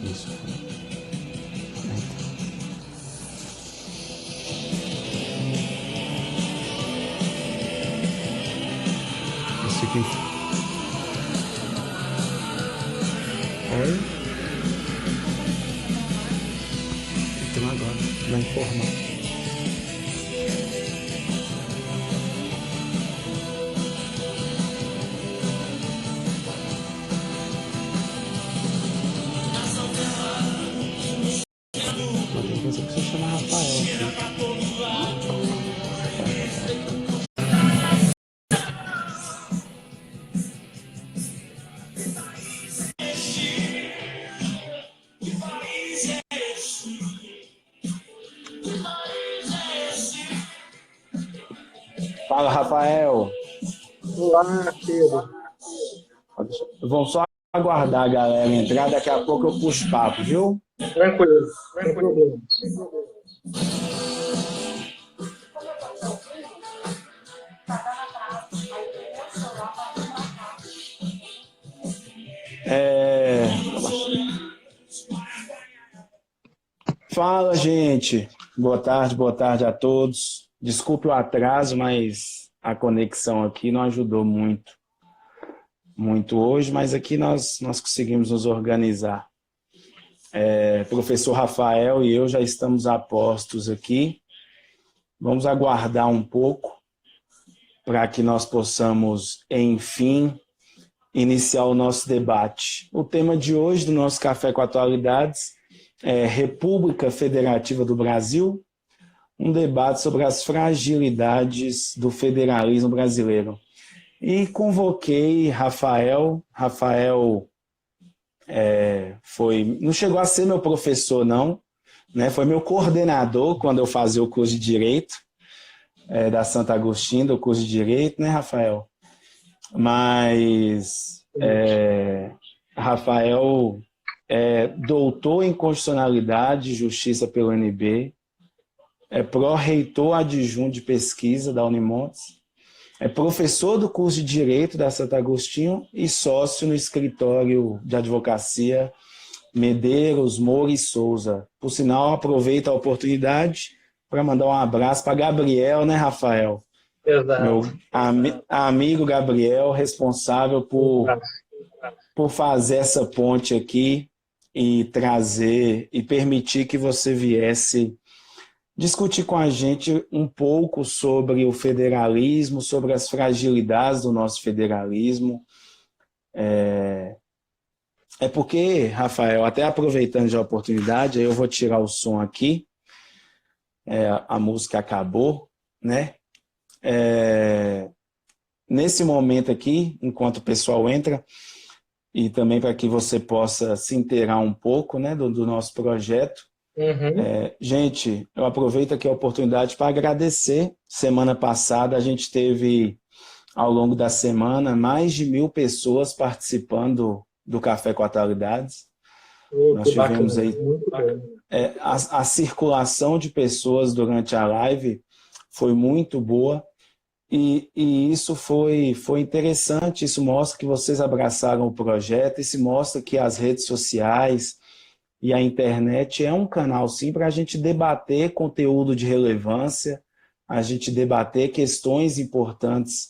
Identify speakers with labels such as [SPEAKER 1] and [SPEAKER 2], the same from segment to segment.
[SPEAKER 1] Isso. Isso aqui. Oi? Então agora, vai informar. Você precisa chamar Rafael aqui. Fala, Rafael.
[SPEAKER 2] Olá, Pedro.
[SPEAKER 1] Vamos só aguardar a galera entrar, daqui a pouco eu puxo papo, viu?
[SPEAKER 2] Tranquilo, sem problema.
[SPEAKER 1] Fala, gente. Boa tarde a todos. Desculpe o atraso, mas a conexão aqui não ajudou muito hoje, mas aqui nós conseguimos nos organizar. Professor Rafael e eu já estamos a postos aqui. Vamos aguardar um pouco para que nós possamos, enfim, iniciar o nosso debate. O tema de hoje do nosso Café com Atualidades é República Federativa do Brasil, um debate sobre as fragilidades do federalismo brasileiro. E convoquei Rafael. Rafael não chegou a ser meu professor, não, né? Foi meu coordenador quando eu fazia o curso de Direito da Santo Agostinho, do curso de Direito, né, Rafael? Mas Rafael é doutor em Constitucionalidade e Justiça pelo UNB, é pró-reitor adjunto de pesquisa da Unimontes, é professor do curso de Direito da Santo Agostinho e sócio no escritório de advocacia Medeiros, Moura e Souza. Por sinal, aproveito a oportunidade para mandar um abraço para Gabriel, né, Rafael?
[SPEAKER 2] Exato.
[SPEAKER 1] Meu amigo Gabriel, responsável por fazer essa ponte aqui e trazer e permitir que você viesse discutir com a gente um pouco sobre o federalismo, sobre as fragilidades do nosso federalismo. Porque, Rafael, até aproveitando a oportunidade, aí eu vou tirar o som aqui, a música acabou, né? Nesse momento aqui, enquanto o pessoal entra, e também para que você possa se inteirar um pouco, né, do nosso projeto. Gente, eu aproveito aqui a oportunidade para agradecer. Semana passada a gente teve, ao longo da semana, mais de 1.000 pessoas participando do Café com Atualidades. Nós tivemos aí a circulação de pessoas durante a live foi muito boa e isso foi interessante. Isso mostra que vocês abraçaram o projeto, isso mostra que as redes sociais e a internet é um canal, sim, para a gente debater conteúdo de relevância, a gente debater questões importantes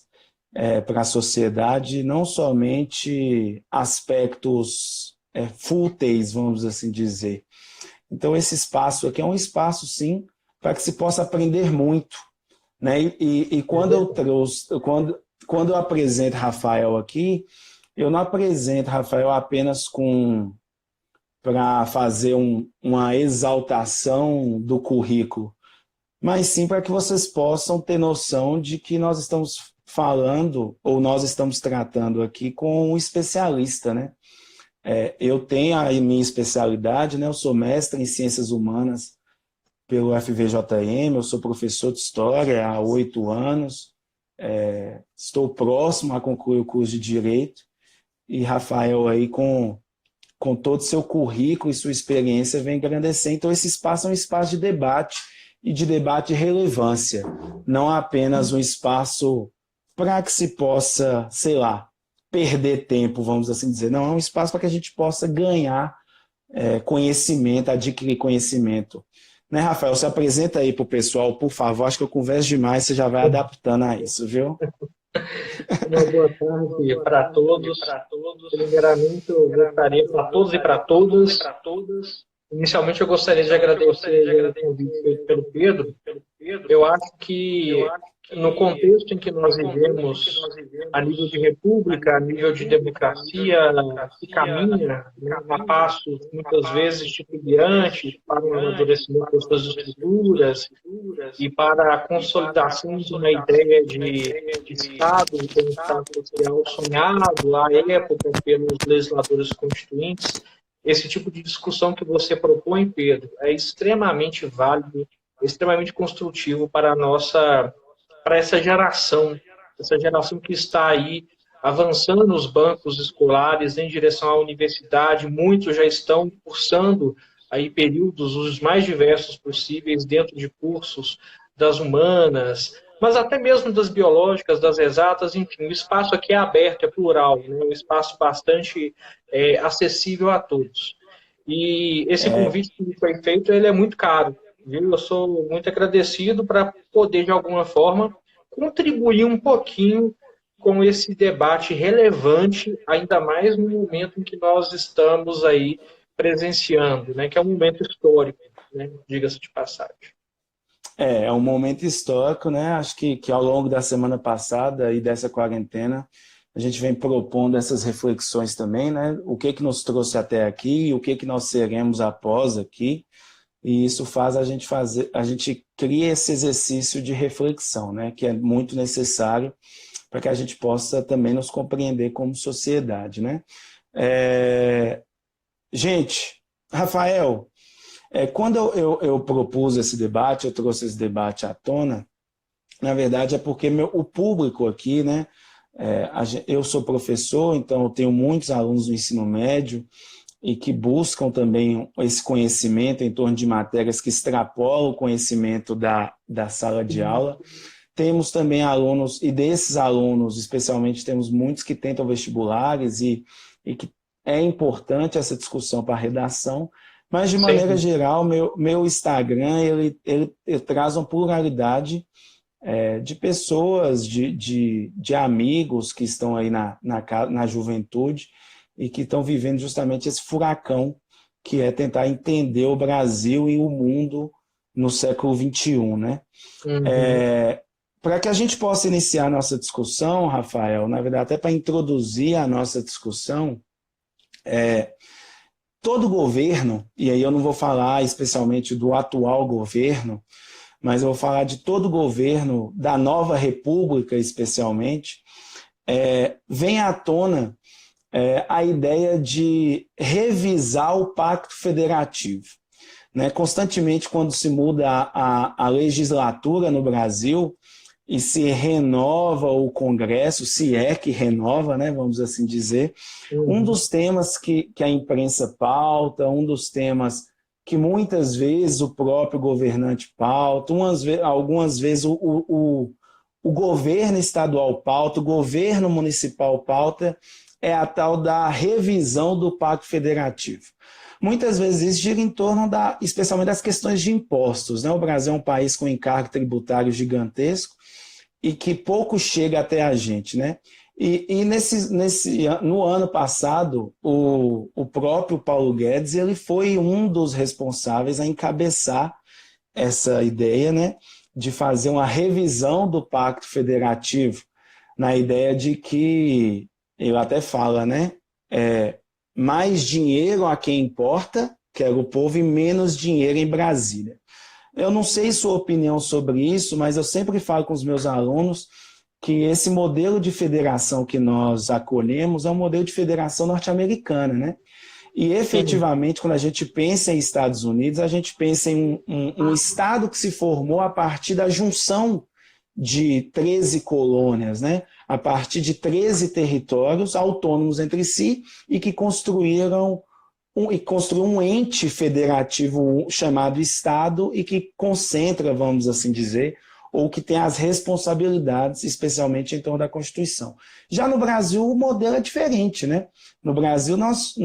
[SPEAKER 1] para a sociedade, não somente aspectos fúteis, vamos assim dizer. Então, esse espaço aqui é um espaço, sim, para que se possa aprender muito, né? E quando quando eu apresento Rafael aqui, eu não apresento Rafael apenas para fazer uma exaltação do currículo, mas sim para que vocês possam ter noção de que nós estamos falando, ou nós estamos tratando aqui com um especialista, né? Eu tenho a minha especialidade, né? Eu sou mestre em Ciências Humanas pelo FVJM, eu sou professor de História há 8 anos, estou próximo a concluir o curso de Direito, e Rafael aí com todo o seu currículo e sua experiência vem engrandecer. Então esse espaço é um espaço de debate, e de debate de relevância, não apenas um espaço para que se possa, sei lá, perder tempo, vamos assim dizer. Não, é um espaço para que a gente possa ganhar conhecimento, adquirir conhecimento. Né, Rafael? Se apresenta aí para o pessoal, por favor. Acho que eu converso demais, você já vai adaptando a isso, viu?
[SPEAKER 2] Uma boa tarde para todos. Primeiramente, eu gostaria, para todos e para todas, inicialmente eu gostaria de agradecer o convite feito pelo Pedro. Eu acho que no contexto em que nós vivemos, a nível de república, a nível de democracia, se caminha, né, a passos muitas vezes titubeantes para o amadurecimento das suas estruturas e para a consolidação de uma ideia de Estado, de um Estado social sonhado à época pelos legisladores constituintes. Esse tipo de discussão que você propõe, Pedro, é extremamente válido, extremamente construtivo para essa geração que está aí avançando nos bancos escolares em direção à universidade. Muitos já estão cursando aí períodos os mais diversos possíveis dentro de cursos das humanas, mas até mesmo das biológicas, das exatas, enfim, o espaço aqui é aberto, é plural, né? Um espaço bastante acessível a todos. E esse convite que foi feito, ele é muito caro, viu? Eu sou muito agradecido para poder, de alguma forma, contribuir um pouquinho com esse debate relevante, ainda mais no momento em que nós estamos aí presenciando, né? Que é um momento histórico, né? Diga-se de passagem.
[SPEAKER 1] É um momento histórico, né? Acho que ao longo da semana passada e dessa quarentena, a gente vem propondo essas reflexões também, né? O que nos trouxe até aqui e o que nós seremos após aqui. E isso faz a gente cria esse exercício de reflexão, né? Que é muito necessário para que a gente possa também nos compreender como sociedade, né? Gente, Rafael, quando eu propus esse debate, eu trouxe esse debate à tona, na verdade é porque o público aqui, né? Eu sou professor, então eu tenho muitos alunos do ensino médio e que buscam também esse conhecimento em torno de matérias que extrapolam o conhecimento da sala de aula. Temos também alunos, e desses alunos, especialmente, temos muitos que tentam vestibulares e que é importante essa discussão para a redação, mas de maneira geral, meu Instagram, ele traz uma pluralidade de pessoas, de amigos que estão aí na juventude e que estão vivendo justamente esse furacão que é tentar entender o Brasil e o mundo no século XXI, né? Para que a gente possa iniciar a nossa discussão, Rafael, na verdade, até para introduzir a nossa discussão, todo governo, e aí eu não vou falar especialmente do atual governo, mas eu vou falar de todo governo, da nova república especialmente, vem à tona a ideia de revisar o pacto federativo. Né? Constantemente, quando se muda a legislatura no Brasil e se renova o Congresso, se é que renova, né, vamos assim dizer, um dos temas que a imprensa pauta, um dos temas que muitas vezes o próprio governante pauta, algumas vezes o governo estadual pauta, o governo municipal pauta, é a tal da revisão do Pacto Federativo. Muitas vezes isso gira em torno, especialmente das questões de impostos. Né? O Brasil é um país com encargo tributário gigantesco e que pouco chega até a gente. Né? E no ano passado, o próprio Paulo Guedes ele foi um dos responsáveis a encabeçar essa ideia, né, de fazer uma revisão do Pacto Federativo, na ideia de que, ele até fala, né, mais dinheiro a quem importa, que era o povo, e menos dinheiro em Brasília. Eu não sei sua opinião sobre isso, mas eu sempre falo com os meus alunos que esse modelo de federação que nós acolhemos é um modelo de federação norte-americana, né? E efetivamente, quando a gente pensa em Estados Unidos, a gente pensa em um estado que se formou a partir da junção de 13 colônias, né? A partir de 13 territórios autônomos entre si e que construiu um ente federativo chamado Estado e que concentra, vamos assim dizer, ou que tem as responsabilidades, especialmente em torno da Constituição. Já no Brasil, o modelo é diferente, né? No Brasil, nós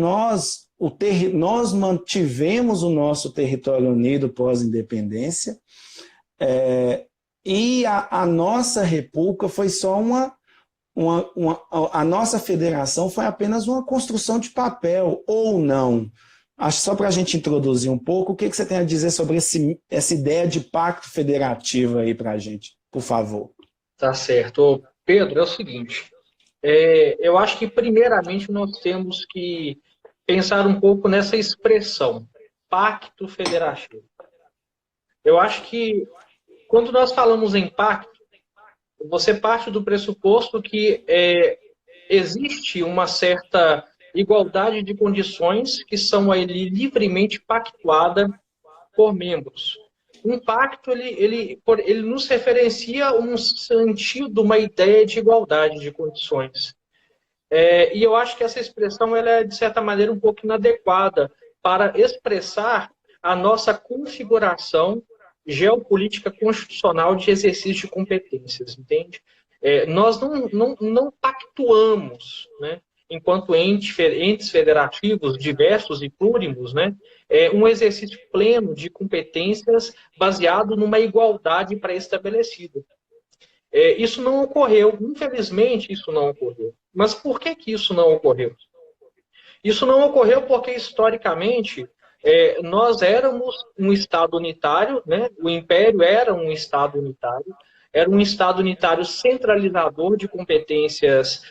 [SPEAKER 1] mantivemos o nosso território unido pós-independência, e a nossa república foi só a nossa federação foi apenas uma construção de papel, ou não. Acho só para a gente introduzir um pouco, o que você tem a dizer sobre essa ideia de pacto federativo aí para a gente, por favor.
[SPEAKER 2] Tá certo. Ô, Pedro, é o seguinte, eu acho que primeiramente nós temos que pensar um pouco nessa expressão, pacto federativo. Eu acho que quando nós falamos em pacto, você parte do pressuposto que existe uma certa igualdade de condições que são ali livremente pactuadas por membros. Um pacto, ele nos referencia um sentido, uma ideia de igualdade de condições. E eu acho que essa expressão ela é, de certa maneira, um pouco inadequada para expressar a nossa configuração geopolítica constitucional de exercício de competências, entende? Nós não pactuamos, né, enquanto entes federativos diversos e plúrimos, né, um exercício pleno de competências baseado numa igualdade pré-estabelecida. Isso não ocorreu, infelizmente isso não ocorreu. Mas por que isso não ocorreu? Isso não ocorreu porque, historicamente, nós éramos um Estado unitário, né? O Império era um Estado unitário centralizador de competências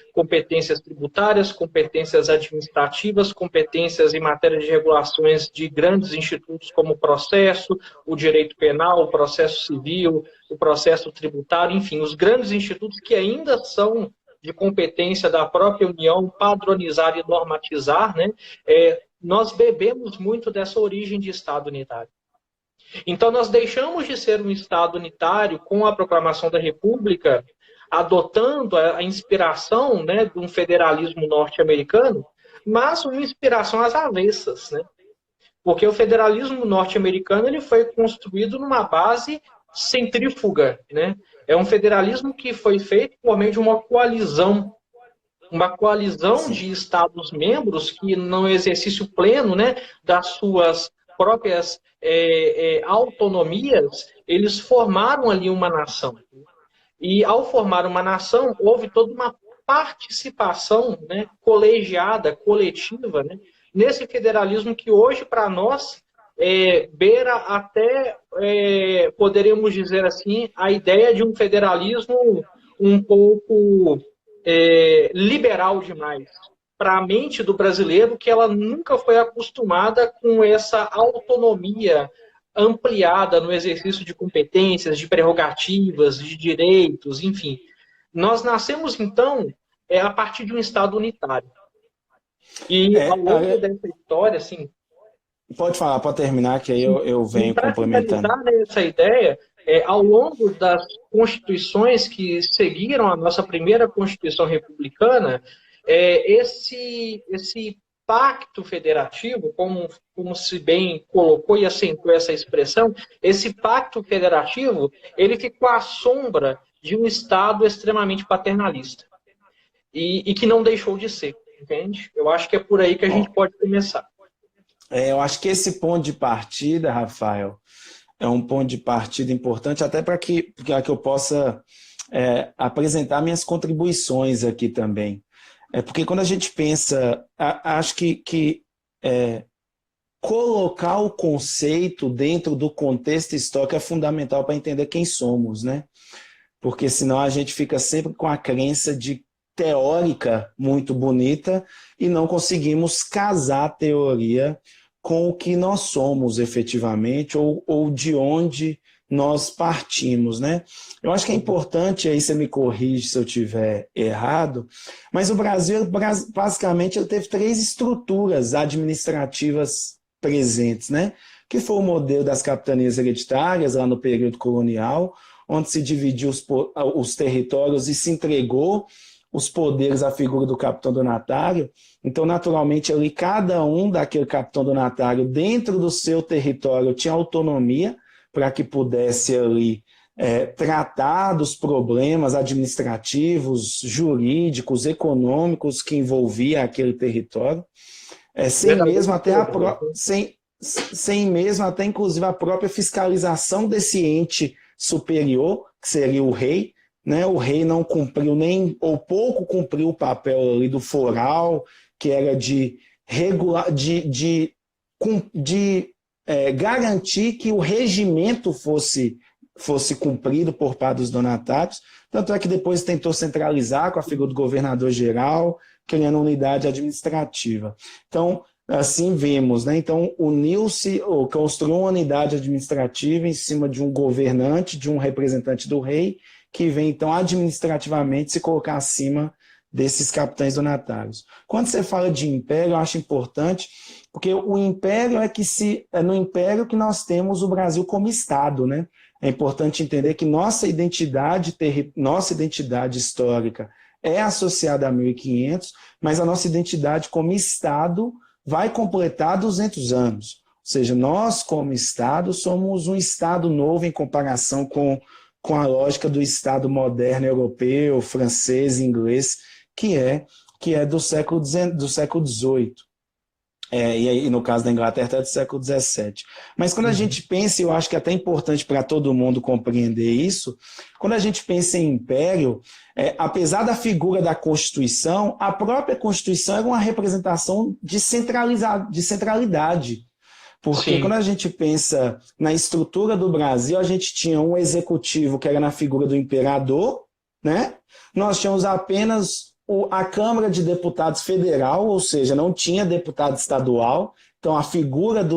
[SPEAKER 2] tributárias, competências administrativas, competências em matéria de regulações de grandes institutos como o processo, o direito penal, o processo civil, o processo tributário, enfim, os grandes institutos que ainda são de competência da própria União padronizar e normatizar, né? Nós bebemos muito dessa origem de Estado unitário. Então, nós deixamos de ser um Estado unitário com a proclamação da República, adotando a inspiração, né, de um federalismo norte-americano, mas uma inspiração às avessas, né? Porque o federalismo norte-americano ele foi construído numa base centrífuga, né? É um federalismo que foi feito por meio de uma coalizão de Estados-membros que, no exercício pleno, né, das suas próprias autonomias, eles formaram ali uma nação. E, ao formar uma nação, houve toda uma participação, né, colegiada, coletiva, né, nesse federalismo que hoje, para nós, beira até, poderíamos dizer assim, a ideia de um federalismo um pouco liberal demais para a mente do brasileiro, que ela nunca foi acostumada com essa autonomia ampliada no exercício de competências, de prerrogativas, de direitos, enfim. Nós nascemos, então, a partir de um Estado unitário. E ao longo dessa história, assim...
[SPEAKER 1] Pode falar, pode terminar, que aí eu venho complementando.
[SPEAKER 2] Para finalizar essa ideia, ao longo das constituições que seguiram a nossa primeira Constituição republicana, esse pacto federativo, como se bem colocou e acentuou essa expressão, esse pacto federativo, ele ficou à sombra de um Estado extremamente paternalista. E que não deixou de ser, entende? Eu acho que é por aí que a gente pode começar.
[SPEAKER 1] Eu acho que esse ponto de partida, Rafael, é um ponto de partida importante, até para que eu possa apresentar minhas contribuições aqui também. Porque quando a gente pensa, acho que colocar o conceito dentro do contexto histórico é fundamental para entender quem somos, né? Porque senão a gente fica sempre com a crença teórica muito bonita e não conseguimos casar a teoria com o que nós somos efetivamente ou de onde nós partimos, né? Eu acho que é importante, aí você me corrige se eu estiver errado, mas o Brasil, basicamente, ele teve 3 estruturas administrativas presentes, né? Que foi o modelo das capitanias hereditárias, lá no período colonial, onde se dividiu os territórios e se entregou os poderes à figura do capitão donatário. Então, naturalmente, ali, cada um daquele capitão donatário, dentro do seu território, tinha autonomia para que pudesse ali tratar dos problemas administrativos, jurídicos, econômicos que envolvia aquele território, sem mesmo até inclusive a própria fiscalização desse ente superior, que seria o rei, né? O rei não cumpriu nem, ou pouco cumpriu o papel ali do foral, que era de garantir que o regimento fosse cumprido por parte dos donatários. Tanto é que depois tentou centralizar com a figura do governador-geral, criando unidade administrativa. Então, assim vemos, né? Então, uniu-se, ou construiu uma unidade administrativa em cima de um governante, de um representante do rei, que vem, então, administrativamente se colocar acima desses capitães donatários. Quando você fala de império, eu acho importante, porque o império é no império que nós temos o Brasil como Estado, né? É importante entender que nossa identidade histórica é associada a 1500, mas a nossa identidade como Estado vai completar 200 anos. Ou seja, nós, como Estado, somos um Estado novo em comparação com a lógica do Estado moderno europeu, francês, inglês, que é do século XVIII. E aí, no caso da Inglaterra, até do século XVII. Mas quando a gente pensa, e eu acho que é até importante para todo mundo compreender isso, quando a gente pensa em império, apesar da figura da Constituição, a própria Constituição era uma representação de centralidade. Porque quando a gente pensa na estrutura do Brasil, a gente tinha um executivo que era na figura do imperador, né? Nós tínhamos apenas a Câmara de Deputados Federal, ou seja, não tinha deputado estadual, então a figura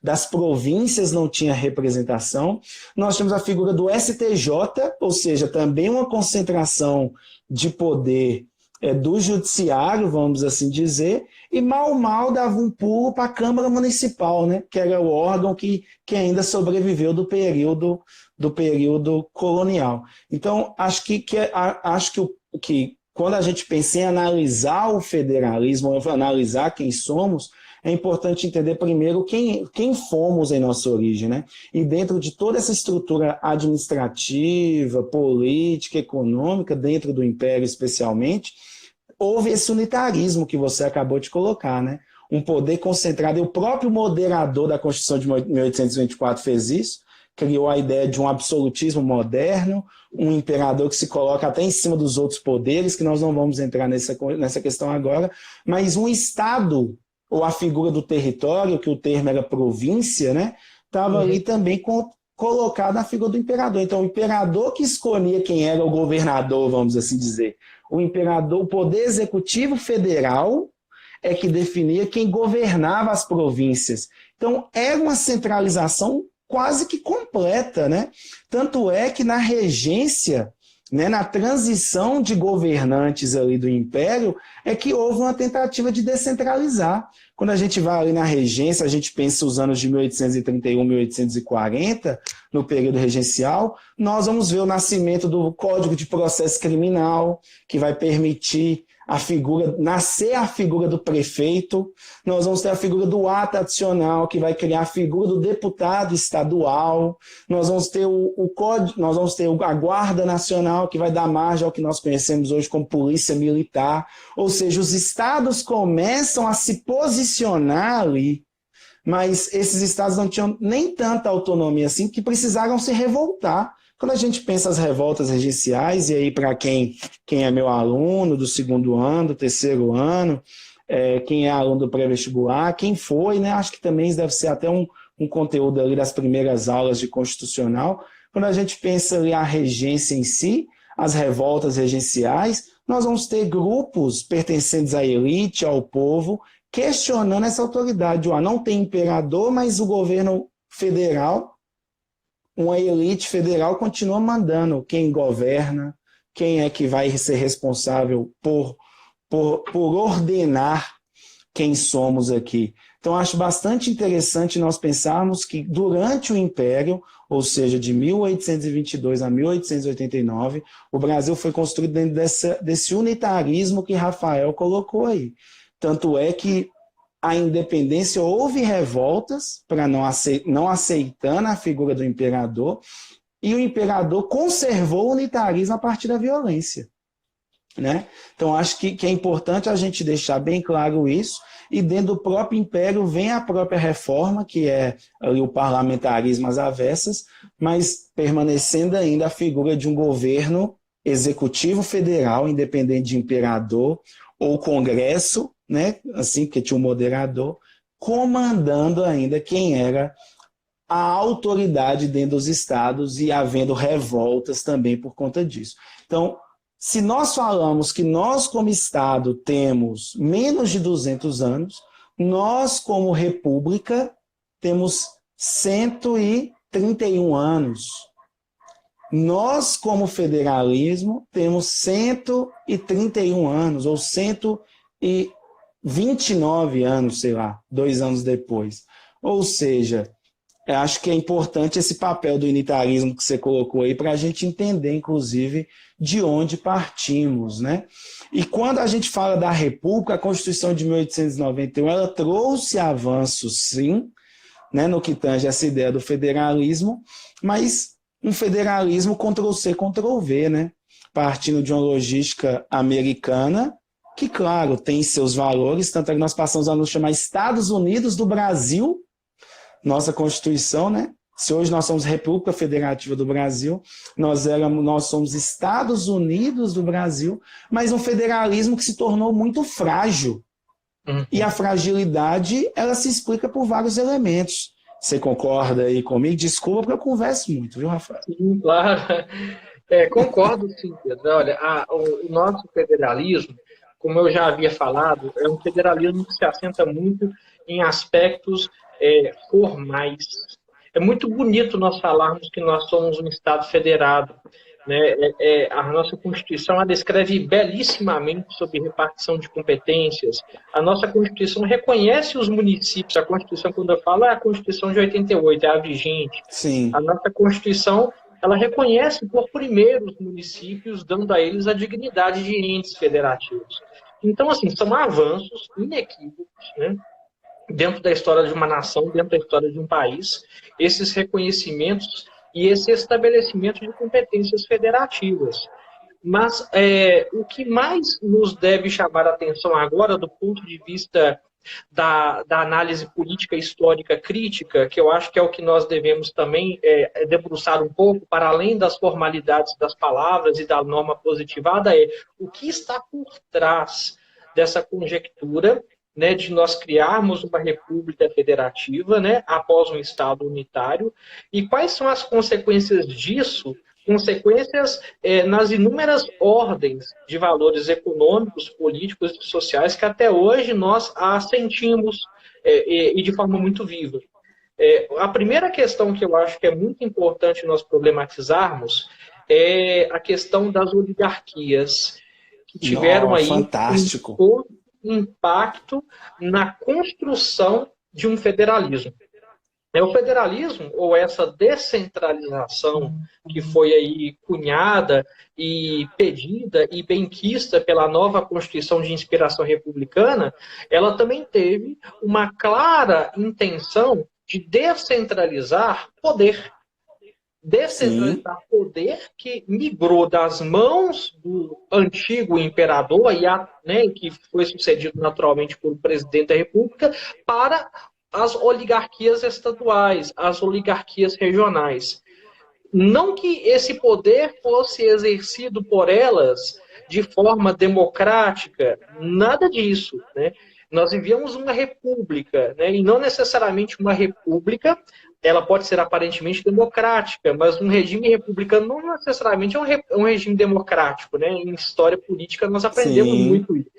[SPEAKER 1] das províncias não tinha representação. Nós tínhamos a figura do STJ, ou seja, também uma concentração de poder do judiciário, vamos assim dizer, e mal dava um pulo para a Câmara Municipal, né, que era o órgão que ainda sobreviveu do período colonial. Então, acho que quando a gente pensa em analisar o federalismo, analisar quem somos, é importante entender primeiro quem fomos em nossa origem, né? E dentro de toda essa estrutura administrativa, política, econômica, dentro do Império especialmente, houve esse unitarismo que você acabou de colocar, né? Um poder concentrado, e o próprio moderador da Constituição de 1824 fez isso, criou a ideia de um absolutismo moderno, um imperador que se coloca até em cima dos outros poderes, que nós não vamos entrar nessa questão agora, mas um Estado, ou a figura do território, que o termo era província, né, estava ali também colocado na figura do imperador. Então, o imperador que escolhia quem era o governador, vamos assim dizer. O imperador, o poder executivo federal é que definia quem governava as províncias. Então, era uma centralização quase que completa, né? Tanto é que na regência, né, na transição de governantes ali do Império, é que houve uma tentativa de descentralizar. Quando a gente vai ali na regência, a gente pensa os anos de 1831, 1840, no período regencial, nós vamos ver o nascimento do Código de Processo Criminal, que vai permitir nascer a figura do prefeito. Nós vamos ter a figura do ato adicional, que vai criar a figura do deputado estadual. Nós vamos ter nós vamos ter a Guarda Nacional, que vai dar margem ao que nós conhecemos hoje como Polícia Militar. Ou seja, os estados começam a se posicionar ali, mas esses estados não tinham nem tanta autonomia assim, que precisaram se revoltar. Quando a gente pensa as revoltas regenciais, e aí para quem é meu aluno do segundo ano, do terceiro ano, quem é aluno do pré-vestibular, quem foi, né? Acho que também deve ser até um conteúdo ali das primeiras aulas de constitucional. Quando a gente pensa ali a regência em si, as revoltas regenciais, nós vamos ter grupos pertencentes à elite, ao povo, questionando essa autoridade. Não tem imperador, mas o governo federal, uma elite federal, continua mandando quem governa, quem é que vai ser responsável por ordenar quem somos aqui. Então, acho bastante interessante nós pensarmos que durante o Império, ou seja, de 1822 a 1889, o Brasil foi construído dentro desse unitarismo que Rafael colocou aí. Tanto é que a independência, houve revoltas para não aceitando a figura do imperador, e o imperador conservou o unitarismo a partir da violência. Né? Então, acho que é importante a gente deixar bem claro isso, e dentro do próprio império vem a própria reforma, que é ali o parlamentarismo às avessas, mas permanecendo ainda a figura de um governo executivo federal, independente de imperador, ou congresso, né? Assim, porque tinha um moderador, comandando ainda quem era a autoridade dentro dos estados e havendo revoltas também por conta disso. Então, se nós falamos que nós, como Estado, temos menos de 200 anos, nós, como República, temos 131 anos. Nós, como federalismo, temos 131 anos, ou 129 anos, sei lá, 2 anos depois. Ou seja, eu acho que é importante esse papel do unitarismo que você colocou aí para a gente entender, inclusive, de onde partimos, né? E quando a gente fala da República, a Constituição de 1891, ela trouxe avanços, sim, né, no que tange essa ideia do federalismo, mas um federalismo Ctrl-C, Ctrl-V, né? Partindo de uma logística americana, que, claro, tem seus valores, tanto é que nós passamos a nos chamar Estados Unidos do Brasil, nossa Constituição, né? Se hoje nós somos República Federativa do Brasil, nós somos Estados Unidos do Brasil, mas um federalismo que se tornou muito frágil. E a fragilidade, ela se explica por vários elementos. Você concorda aí comigo? Desculpa porque eu converso muito, viu, Rafael?
[SPEAKER 2] Sim, claro. Concordo, sim, Pedro. Olha, o nosso federalismo, como eu já havia falado, é um federalismo que se assenta muito em aspectos formais. É muito bonito nós falarmos que nós somos um Estado federado. Né? A nossa Constituição ela descreve belíssimamente sobre repartição de competências. A nossa Constituição reconhece os municípios. A Constituição, quando eu falo, é a Constituição de 88, é a vigente.
[SPEAKER 1] Sim.
[SPEAKER 2] A nossa Constituição ela reconhece por primeiro os municípios, dando a eles a dignidade de entes federativos. Então, assim, são avanços inequívocos, né? Dentro da história de uma nação, dentro da história de um país, esses reconhecimentos e esse estabelecimento de competências federativas. Mas o que mais nos deve chamar a atenção agora, do ponto de vista da análise política histórica crítica, que eu acho que é o que nós devemos também debruçar um pouco, para além das formalidades das palavras e da norma positivada, é o que está por trás dessa conjectura, né, de nós criarmos uma república federativa, né, após um Estado unitário, e quais são as consequências disso, consequências nas inúmeras ordens de valores econômicos, políticos e sociais que até hoje nós sentimos e de forma muito viva. A primeira questão que eu acho que é muito importante nós problematizarmos é a questão das oligarquias, que tiveram aí
[SPEAKER 1] fantástico.
[SPEAKER 2] um impacto na construção de um federalismo. O federalismo, ou essa descentralização que foi aí cunhada e pedida e benquista pela nova Constituição de inspiração republicana, ela também teve uma clara intenção de descentralizar poder. Descentralizar poder que migrou das mãos do antigo imperador, né, que foi sucedido naturalmente por um presidente da República, para as oligarquias estaduais, as oligarquias regionais. Não que esse poder fosse exercido por elas de forma democrática, nada disso, né? Nós vivíamos uma república, né? E não necessariamente uma república, ela pode ser aparentemente democrática, mas um regime republicano não necessariamente é um regime democrático, né? Em história política nós aprendemos muito isso,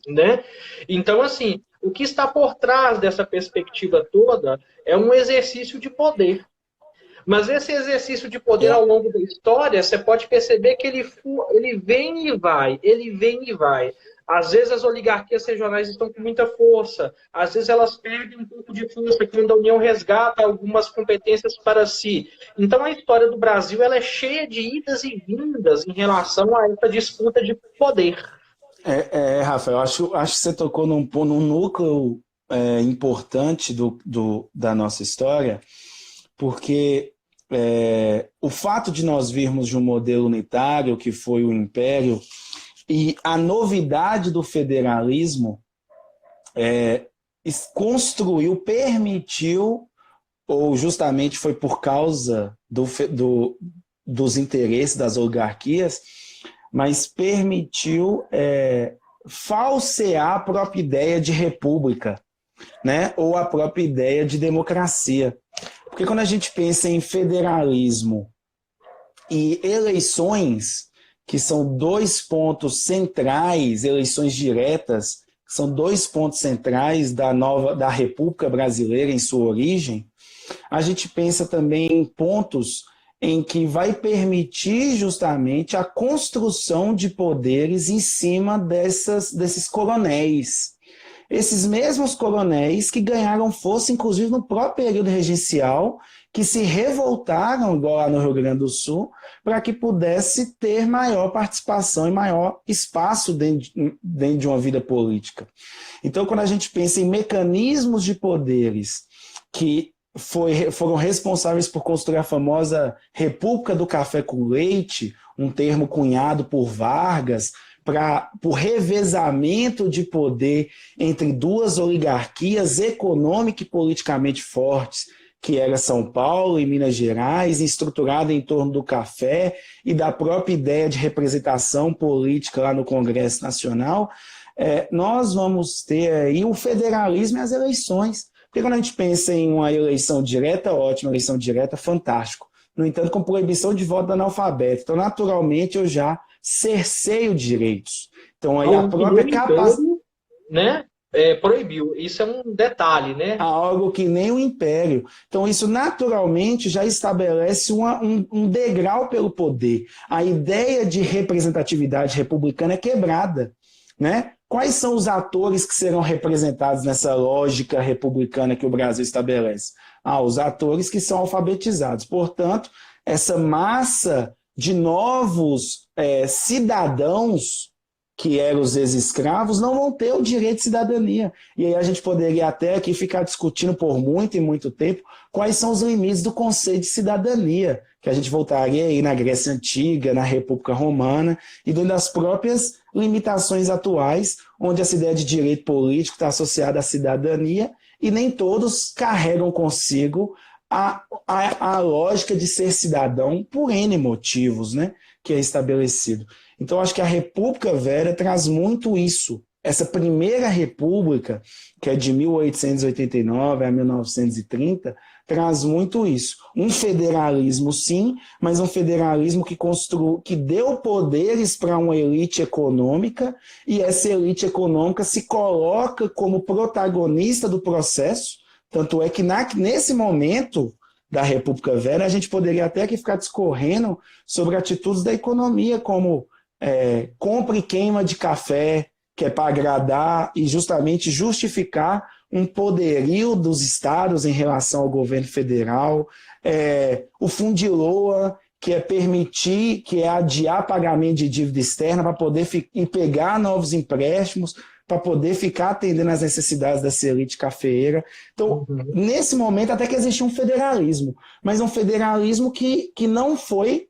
[SPEAKER 2] né? Então, assim, o que está por trás dessa perspectiva toda é um exercício de poder. Mas esse exercício de poder ao longo da história, você pode perceber que ele vem e vai, ele vem e vai. Às vezes as oligarquias regionais estão com muita força, às vezes elas perdem um pouco de força quando a União resgata algumas competências para si. Então a história do Brasil ela é cheia de idas e vindas em relação a essa disputa de poder.
[SPEAKER 1] Rafael, acho que você tocou num núcleo importante da nossa história, porque o fato de nós virmos de um modelo unitário, que foi o Império, e a novidade do federalismo construiu, permitiu, ou justamente foi por causa dos interesses das oligarquias, mas permitiu falsear a própria ideia de república, né? Ou a própria ideia de democracia. Porque quando a gente pensa em federalismo e eleições, que são dois pontos centrais, eleições diretas, que são dois pontos centrais da República Brasileira em sua origem, a gente pensa também em pontos em que vai permitir justamente a construção de poderes em cima desses coronéis. Esses mesmos coronéis que ganharam força, inclusive no próprio período regencial, que se revoltaram, igual lá no Rio Grande do Sul, para que pudesse ter maior participação e maior espaço dentro de uma vida política. Então, quando a gente pensa em mecanismos de poderes que foram responsáveis por construir a famosa República do Café com Leite, um termo cunhado por Vargas, por revezamento de poder entre duas oligarquias econômica e politicamente fortes, que era São Paulo e Minas Gerais, estruturada em torno do café e da própria ideia de representação política lá no Congresso Nacional, nós vamos ter aí o federalismo e as eleições. Porque quando a gente pensa em uma eleição direta, ótimo, eleição direta, fantástico. No entanto, com proibição de voto do analfabeto. Então, naturalmente, eu já cerceio direitos. Então, aí a própria capacidade...
[SPEAKER 2] né? Proibiu. Isso é um detalhe, né?
[SPEAKER 1] Algo que nem o Império. Então, isso naturalmente já estabelece um degrau pelo poder. A ideia de representatividade republicana é quebrada, né? Quais são os atores que serão representados nessa lógica republicana que o Brasil estabelece? Os atores que são alfabetizados. Portanto, essa massa de novos cidadãos, que eram os ex-escravos, não vão ter o direito de cidadania. E aí a gente poderia até aqui ficar discutindo por muito e muito tempo quais são os limites do conceito de cidadania, que a gente voltaria aí na Grécia Antiga, na República Romana, e dentro das próprias limitações atuais, onde essa ideia de direito político está associada à cidadania, e nem todos carregam consigo a lógica de ser cidadão por N motivos, né, que é estabelecido. Então, acho que a República Velha traz muito isso. Essa primeira república, que é de 1889 a 1930, traz muito isso. Um federalismo, sim, mas um federalismo que deu poderes para uma elite econômica, e essa elite econômica se coloca como protagonista do processo. Tanto é que nesse momento da República Velha, a gente poderia até aqui ficar discorrendo sobre atitudes da economia, como compra e queima de café, que é para agradar e justamente justificar um poderio dos estados em relação ao governo federal, o Fundiloa, que é adiar pagamento de dívida externa para poder pegar novos empréstimos, para poder ficar atendendo às necessidades dessa elite cafeeira. Então, nesse momento, até que existia um federalismo, mas um federalismo que não foi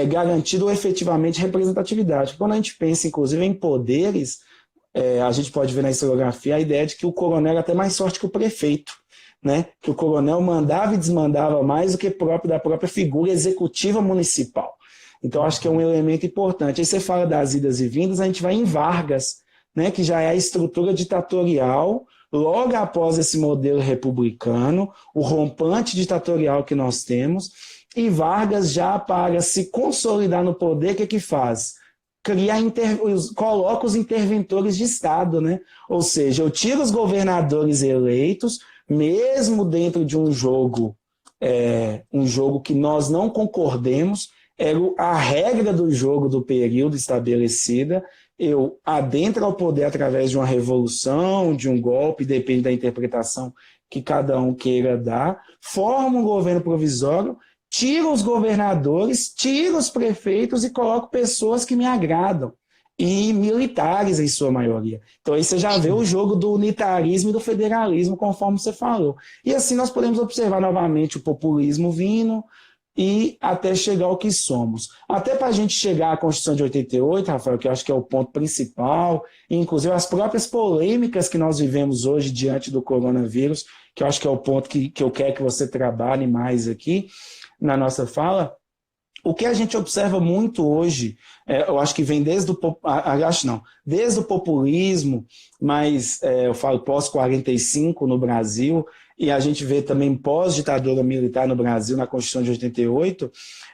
[SPEAKER 1] garantido efetivamente representatividade. Quando a gente pensa, inclusive, em poderes, a gente pode ver na historiografia a ideia de que o coronel era até mais forte que o prefeito, né? Que o coronel mandava e desmandava mais do que da própria figura executiva municipal. Então, acho que é um elemento importante. Aí você fala das idas e vindas, a gente vai em Vargas, né? Que já é a estrutura ditatorial, logo após esse modelo republicano, o rompante ditatorial que nós temos, e Vargas, já para se consolidar no poder, o que faz? Coloca os interventores de Estado, né? Ou seja, eu tiro os governadores eleitos, mesmo dentro de um jogo que nós não concordemos, era a regra do jogo do período estabelecida, eu adentro ao poder através de uma revolução, de um golpe, depende da interpretação que cada um queira dar, forma um governo provisório, tiro os governadores, tiro os prefeitos e coloco pessoas que me agradam, e militares em sua maioria. Então aí você já vê o jogo do unitarismo e do federalismo, conforme você falou. E assim nós podemos observar novamente o populismo vindo, e até chegar ao que somos. Até para a gente chegar à Constituição de 88, Rafael, que eu acho que é o ponto principal, inclusive as próprias polêmicas que nós vivemos hoje diante do coronavírus, que eu acho que é o ponto que eu quero que você trabalhe mais aqui na nossa fala. O que a gente observa muito hoje, eu acho que vem desde o populismo, mas eu falo pós-45 no Brasil, e a gente vê também pós-ditadura militar no Brasil, na Constituição de 88,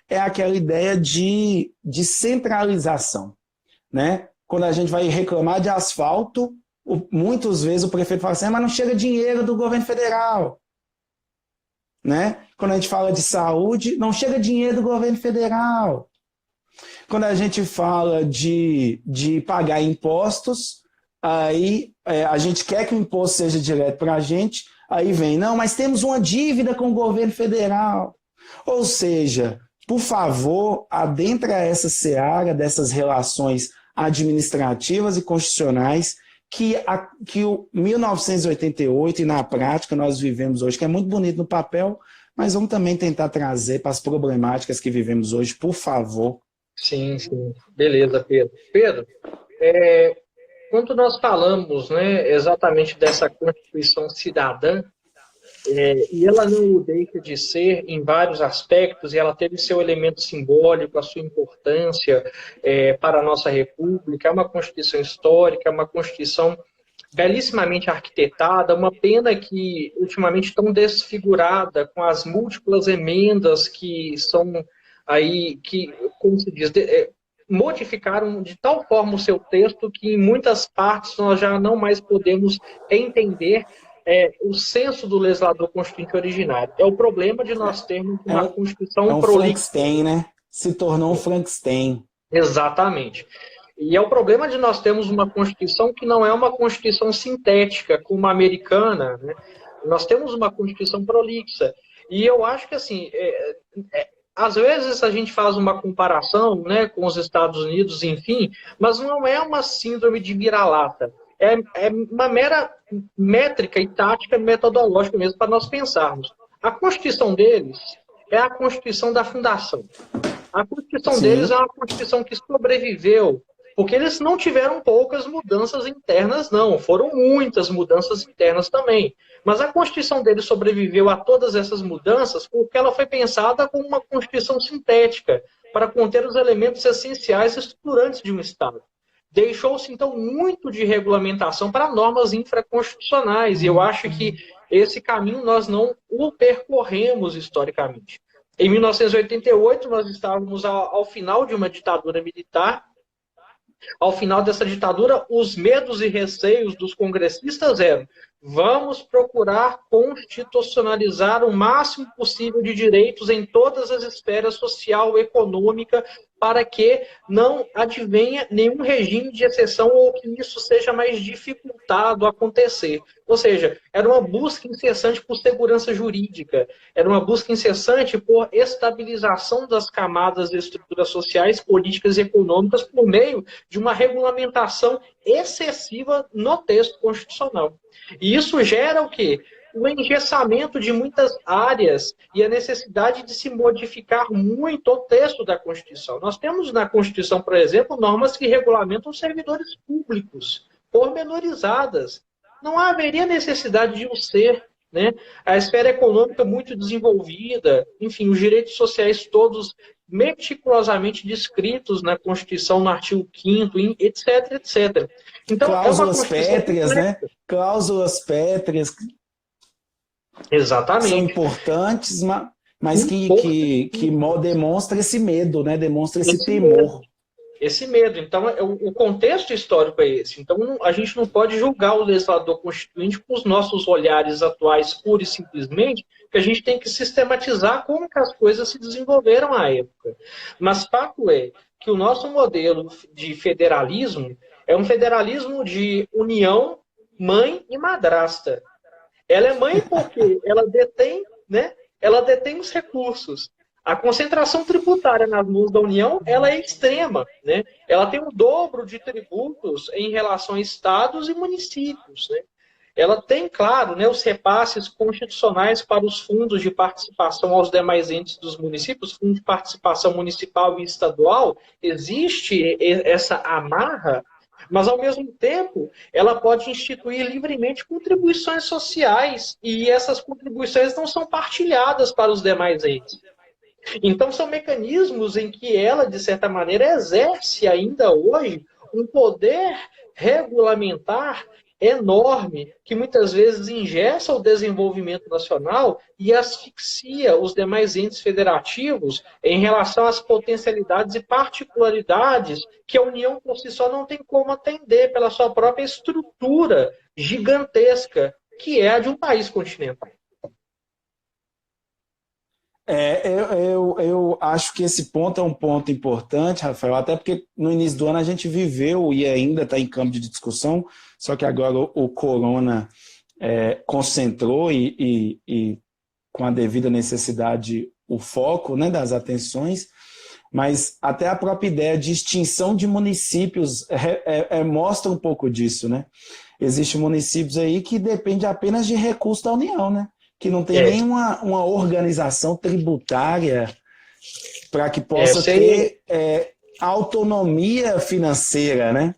[SPEAKER 1] é aquela ideia de centralização, né? Quando a gente vai reclamar de asfalto, muitas vezes o prefeito fala assim, mas não chega dinheiro do governo federal. Né? Quando a gente fala de saúde, não chega dinheiro do governo federal. Quando a gente fala de pagar impostos, aí a gente quer que o imposto seja direto para a gente, aí vem, não, mas temos uma dívida com o governo federal. Ou seja, por favor, adentra essa seara dessas relações administrativas e constitucionais que o 1988 e na prática nós vivemos hoje, que é muito bonito no papel, mas vamos também tentar trazer para as problemáticas que vivemos hoje, por favor.
[SPEAKER 2] Sim, sim. Beleza, Pedro. Pedro, quando nós falamos, né, exatamente dessa Constituição cidadã, e ela não deixa de ser em vários aspectos, e ela teve seu elemento simbólico, a sua importância para a nossa República, é uma Constituição histórica, é uma Constituição belíssimamente arquitetada, uma pena que ultimamente tão desfigurada com as múltiplas emendas que são aí, que, como se diz, modificaram de tal forma o seu texto que em muitas partes nós já não mais podemos entender o senso do legislador constituinte originário. É o problema de nós termos uma Constituição
[SPEAKER 1] prolixa. Frankenstein, né? Se tornou um Frankenstein.
[SPEAKER 2] Exatamente. E é o problema de nós termos uma Constituição que não é uma Constituição sintética, como a americana, né? Nós temos uma Constituição prolixa. E eu acho que, assim, às vezes a gente faz uma comparação, né, com os Estados Unidos, enfim, mas não é uma síndrome de vira-lata. É uma mera métrica e tática metodológica mesmo para nós pensarmos. A Constituição deles é a Constituição da fundação. A Constituição deles é uma Constituição que sobreviveu, porque eles não tiveram poucas mudanças internas, não. Foram muitas mudanças internas também. Mas a Constituição deles sobreviveu a todas essas mudanças porque ela foi pensada como uma Constituição sintética, para conter os elementos essenciais e estruturantes de um Estado. Deixou-se, então, muito de regulamentação para normas infraconstitucionais, e eu acho que esse caminho nós não o percorremos historicamente. Em 1988, nós estávamos ao final de uma ditadura militar. Ao final dessa ditadura, os medos e receios dos congressistas eram: vamos procurar constitucionalizar o máximo possível de direitos em todas as esferas social e econômica para que não advenha nenhum regime de exceção ou que isso seja mais dificultado acontecer. Ou seja, era uma busca incessante por segurança jurídica, era uma busca incessante por estabilização das camadas e estruturas sociais, políticas e econômicas por meio de uma regulamentação excessiva no texto constitucional. E isso gera o quê? O engessamento de muitas áreas e a necessidade de se modificar muito o texto da Constituição. Nós temos na Constituição, por exemplo, normas que regulamentam servidores públicos, pormenorizadas. Não haveria necessidade de o ser, né? A esfera econômica muito desenvolvida, enfim, os direitos sociais todos meticulosamente descritos na Constituição, no artigo 5º, etc, etc.
[SPEAKER 1] Então, cláusulas pétreas, né? Cláusulas pétreas.
[SPEAKER 2] Exatamente.
[SPEAKER 1] São importantes, mas que demonstra esse medo, né? Demonstra esse temor.
[SPEAKER 2] Esse medo. Então, o contexto histórico é esse. Então, a gente não pode julgar o legislador constituinte com os nossos olhares atuais, pura e simplesmente, que a gente tem que sistematizar como que as coisas se desenvolveram à época. Mas fato é que o nosso modelo de federalismo é um federalismo de união, mãe e madrasta. Ela é mãe porque ela detém, né? Ela detém os recursos. A concentração tributária nas mãos da União, ela é extrema, né? Ela tem o dobro de tributos em relação a estados e municípios, né? ela tem, claro, né, os repasses constitucionais para os fundos de participação aos demais entes dos municípios, fundo de participação municipal e estadual, existe essa amarra, mas, ao mesmo tempo, ela pode instituir livremente contribuições sociais, e essas contribuições não são partilhadas para os demais entes. Então, são mecanismos em que ela, de certa maneira, exerce ainda hoje um poder regulamentar enorme, que muitas vezes engessa o desenvolvimento nacional e asfixia os demais entes federativos em relação às potencialidades e particularidades que a União por si só não tem como atender pela sua própria estrutura gigantesca, que é a de um país continental.
[SPEAKER 1] Eu acho que esse ponto é um ponto importante, Rafael, até porque no início do ano a gente viveu e ainda está em campo de discussão, só que agora o corona concentrou e com a devida necessidade o foco, né, das atenções, mas até a própria ideia de extinção de municípios mostra um pouco disso, né? Existem municípios aí que dependem apenas de recursos da União, né? Que não tem nenhuma organização tributária para que possa ter autonomia financeira, né?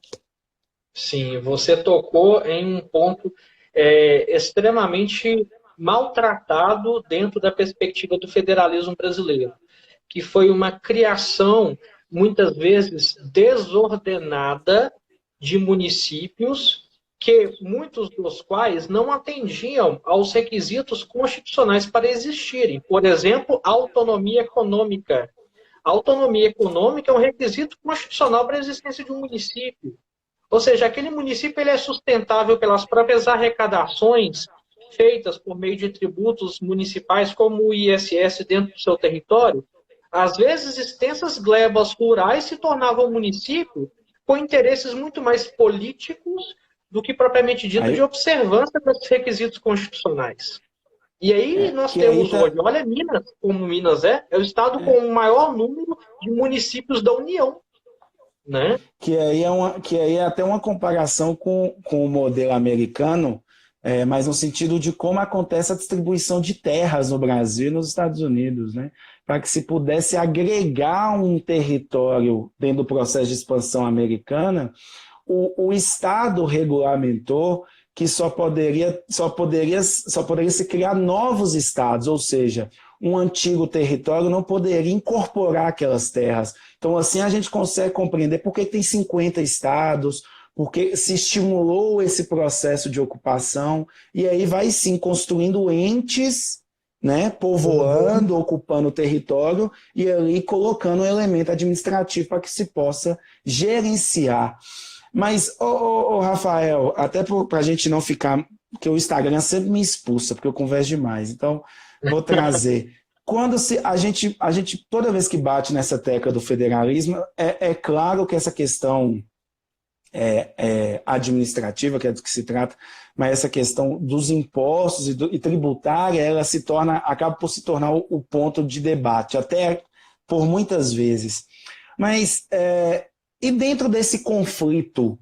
[SPEAKER 2] Sim, você tocou em um ponto extremamente maltratado dentro da perspectiva do federalismo brasileiro, que foi uma criação, muitas vezes, desordenada de municípios, que muitos dos quais não atendiam aos requisitos constitucionais para existirem. Por exemplo, a autonomia econômica. A autonomia econômica é um requisito constitucional para a existência de um município. Ou seja, aquele município ele é sustentável pelas próprias arrecadações feitas por meio de tributos municipais, como o ISS dentro do seu território. Às vezes, extensas glebas rurais se tornavam município com interesses muito mais políticos do que propriamente dito de observância desses requisitos constitucionais. E aí nós temos hoje, olha Minas, como Minas é o estado com o maior número de municípios da União. Né?
[SPEAKER 1] Que aí é até uma comparação com o modelo americano, mas no sentido de como acontece a distribuição de terras no Brasil e nos Estados Unidos, né? Para que se pudesse agregar um território dentro do processo de expansão americana, o Estado regulamentou que só poderia se criar novos estados, ou seja, um antigo território não poderia incorporar aquelas terras. Então, assim, a gente consegue compreender por que tem 50 estados, porque se estimulou esse processo de ocupação, e aí vai sim construindo entes, né, povoando, ocupando o território, e ali colocando um elemento administrativo para que se possa gerenciar. Mas, Rafael, até para a gente não ficar... Porque o Instagram sempre me expulsa, porque eu converso demais. Então, vou trazer. Quando a gente, toda vez que bate nessa tecla do federalismo, é claro que essa questão administrativa, que é do que se trata, mas essa questão dos impostos e tributária, ela acaba por se tornar o ponto de debate, até por muitas vezes. Mas... E dentro desse conflito,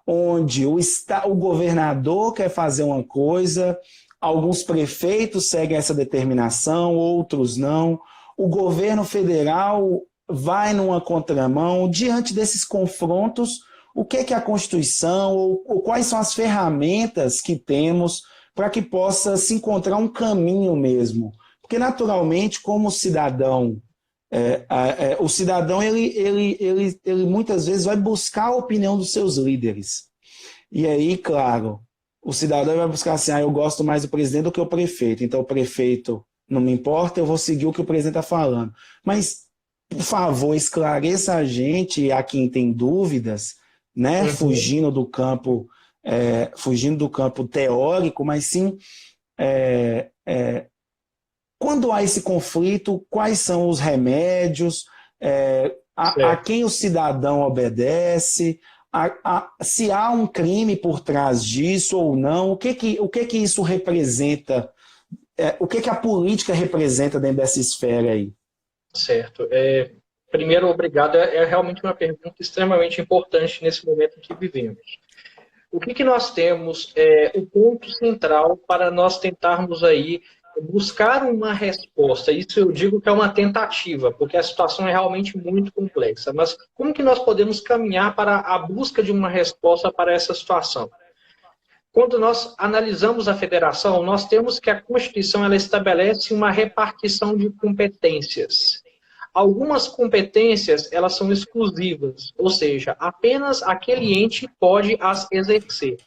[SPEAKER 1] onde o governador quer fazer uma coisa, alguns prefeitos seguem essa determinação, outros não, o governo federal vai numa contramão, diante desses confrontos, o que é a Constituição, ou quais são as ferramentas que temos para que possa se encontrar um caminho mesmo? Porque, naturalmente, como cidadão, o cidadão ele muitas vezes vai buscar a opinião dos seus líderes. E aí, claro, o cidadão vai buscar assim, eu gosto mais do presidente do que o prefeito, então o prefeito não me importa, eu vou seguir o que o presidente está falando. Mas, por favor, esclareça a gente e a quem tem dúvidas, né, fugindo do campo teórico, mas sim quando há esse conflito, quais são os remédios, a quem o cidadão obedece, se há um crime por trás disso ou não, o que isso representa, o que a política representa dentro dessa esfera aí?
[SPEAKER 2] Certo. Primeiro, obrigado. É realmente uma pergunta extremamente importante nesse momento em que vivemos. o que nós temos o ponto central para nós tentarmos aí buscar uma resposta. Isso eu digo que é uma tentativa, porque a situação é realmente muito complexa. Mas como que nós podemos caminhar para a busca de uma resposta para essa situação? Quando nós analisamos a federação, nós temos que a Constituição ela estabelece uma repartição de competências. Algumas competências elas são exclusivas, ou seja, apenas aquele ente pode as exercer.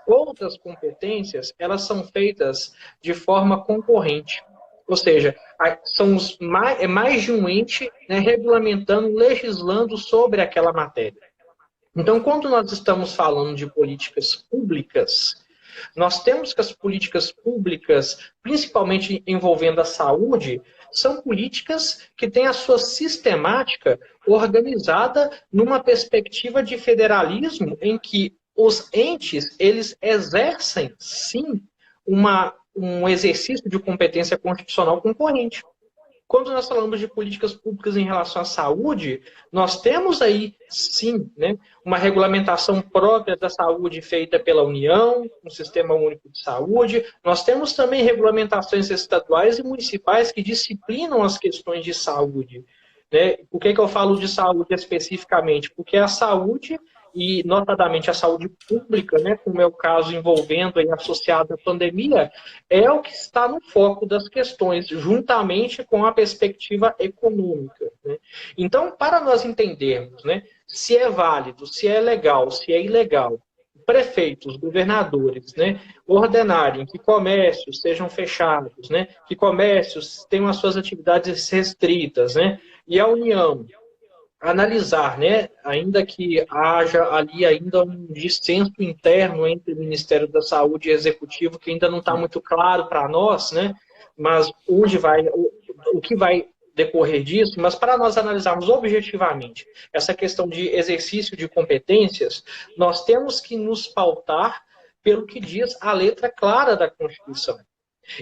[SPEAKER 2] Outras competências, elas são feitas de forma concorrente. Ou seja, são mais de um ente, né, regulamentando, legislando sobre aquela matéria. Então, quando nós estamos falando de políticas públicas, nós temos que as políticas públicas, principalmente envolvendo a saúde, são políticas que têm a sua sistemática organizada numa perspectiva de federalismo em que os entes, eles exercem, sim, um exercício de competência constitucional concorrente. Quando nós falamos de políticas públicas em relação à saúde, nós temos aí, sim, né, uma regulamentação própria da saúde feita pela União, um Sistema Único de Saúde. Nós temos também regulamentações estaduais e municipais que disciplinam as questões de saúde. Né? Por que eu falo de saúde especificamente? Porque a saúde, e notadamente a saúde pública, né, como é o caso envolvendo e associado à pandemia, é o que está no foco das questões, juntamente com a perspectiva econômica. Né? Então, para nós entendermos, né, se é válido, se é legal, se é ilegal, prefeitos, governadores, né, ordenarem que comércios sejam fechados, né, que comércios tenham as suas atividades restritas, né, e a União analisar, né, ainda que haja ali ainda um dissenso interno entre o Ministério da Saúde e o Executivo, que ainda não está muito claro para nós, né, mas o que vai decorrer disso, mas para nós analisarmos objetivamente essa questão de exercício de competências, nós temos que nos pautar pelo que diz a letra clara da Constituição.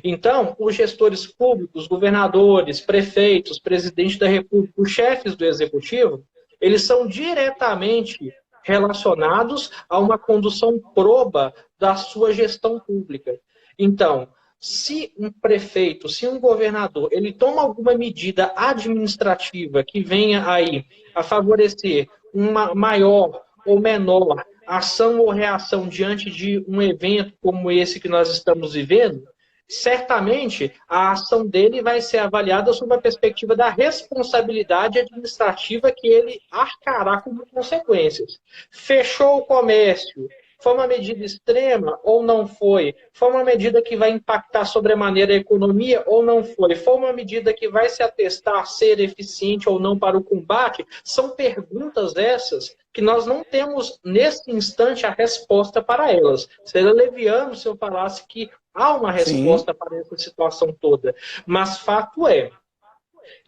[SPEAKER 2] Então, os gestores públicos, governadores, prefeitos, presidente da República, os chefes do Executivo, eles são diretamente relacionados a uma condução proba da sua gestão pública. Então, se um prefeito, se um governador, ele toma alguma medida administrativa que venha aí a favorecer uma maior ou menor ação ou reação diante de um evento como esse que nós estamos vivendo, certamente a ação dele vai ser avaliada sob a perspectiva da responsabilidade administrativa que ele arcará como consequências. Fechou o comércio, foi uma medida extrema ou não foi? Foi uma medida que vai impactar sobremaneira a economia ou não foi? Foi uma medida que vai se atestar ser eficiente ou não para o combate? São perguntas essas que nós não temos, nesse instante, a resposta para elas. Seria leviano se eu falasse que há uma resposta Sim. para essa situação toda. Mas fato é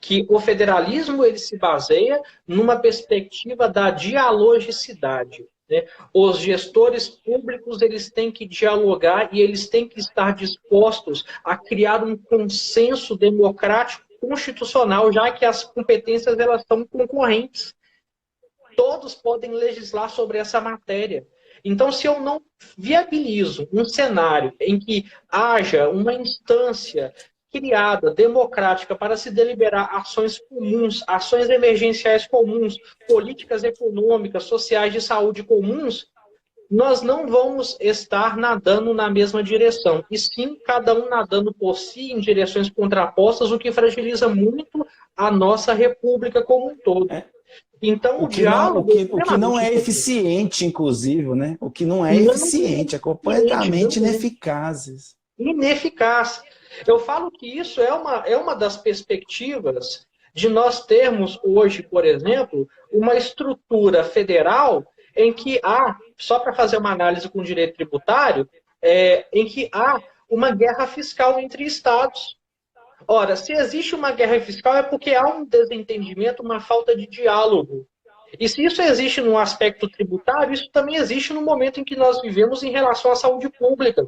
[SPEAKER 2] que o federalismo ele se baseia numa perspectiva da dialogicidade. Né? Os gestores públicos eles têm que dialogar e eles têm que estar dispostos a criar um consenso democrático constitucional, já que as competências elas são concorrentes. Todos podem legislar sobre essa matéria. Então, se eu não viabilizo um cenário em que haja uma instância criada, democrática, para se deliberar ações comuns, ações emergenciais comuns, políticas econômicas, sociais de saúde comuns, nós não vamos estar nadando na mesma direção. E sim, cada um nadando por si em direções contrapostas, o que fragiliza muito a nossa república como um todo. Então, o diálogo...
[SPEAKER 1] O que não é eficiente, inclusive, né? O que não é eficiente, é completamente ineficaz.
[SPEAKER 2] Ineficaz. Eu falo que isso é uma das perspectivas de nós termos hoje, por exemplo, uma estrutura federal em que há, só para fazer uma análise com o direito tributário, em que há uma guerra fiscal entre estados. Ora, se existe uma guerra fiscal é porque há um desentendimento, uma falta de diálogo. E se isso existe no aspecto tributário, isso também existe no momento em que nós vivemos em relação à saúde pública.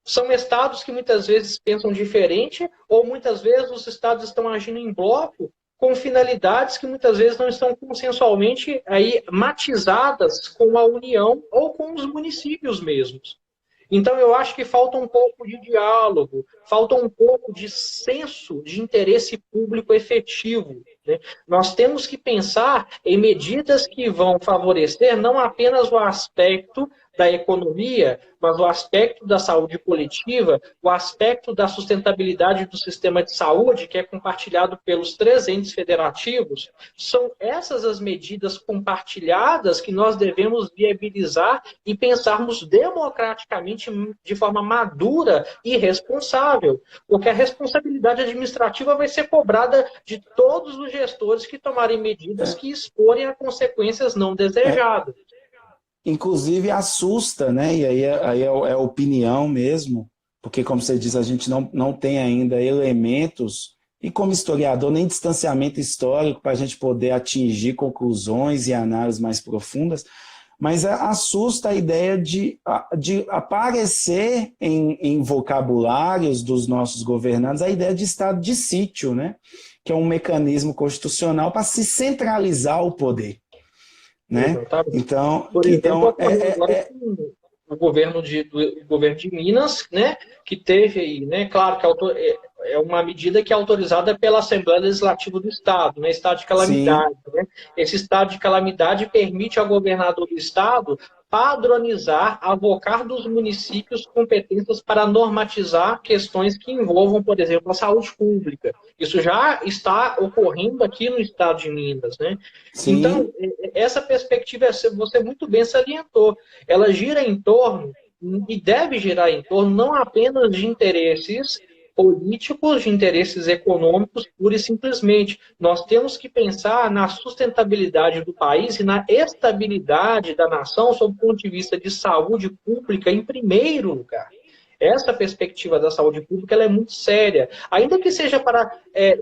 [SPEAKER 2] São estados que muitas vezes pensam diferente, ou muitas vezes os estados estão agindo em bloco com finalidades que muitas vezes não estão consensualmente aí matizadas com a União ou com os municípios mesmos. Então, eu acho que falta um pouco de diálogo, falta um pouco de senso de interesse público efetivo, né? Nós temos que pensar em medidas que vão favorecer não apenas o aspecto da economia, mas o aspecto da saúde coletiva, o aspecto da sustentabilidade do sistema de saúde, que é compartilhado pelos 3 entes federativos. São essas as medidas compartilhadas que nós devemos viabilizar e pensarmos democraticamente de forma madura e responsável, porque a responsabilidade administrativa vai ser cobrada de todos os gestores que tomarem medidas que exporem a consequências não desejadas.
[SPEAKER 1] Inclusive assusta, né? E aí é opinião mesmo, porque, como você diz, a gente não tem ainda elementos, e como historiador, nem distanciamento histórico para a gente poder atingir conclusões e análises mais profundas, mas assusta a ideia de aparecer em vocabulários dos nossos governantes a ideia de estado de sítio, né? Que é um mecanismo constitucional para se centralizar o poder. Né? Então,
[SPEAKER 2] por exemplo, o governo de Minas, né, que teve aí, né, claro que é uma medida que é autorizada pela Assembleia Legislativa do Estado, né, estado de calamidade. Né? Esse estado de calamidade permite ao governador do estado padronizar, avocar dos municípios competências para normatizar questões que envolvam, por exemplo, a saúde pública. Isso já está ocorrendo aqui no estado de Minas, né? Sim. Então, essa perspectiva, você muito bem salientou, ela gira em torno, e deve girar em torno, não apenas de interesses políticos, de interesses econômicos, pura e simplesmente. Nós temos que pensar na sustentabilidade do país e na estabilidade da nação sob o ponto de vista de saúde pública em primeiro lugar. Essa perspectiva da saúde pública ela é muito séria. Ainda que seja para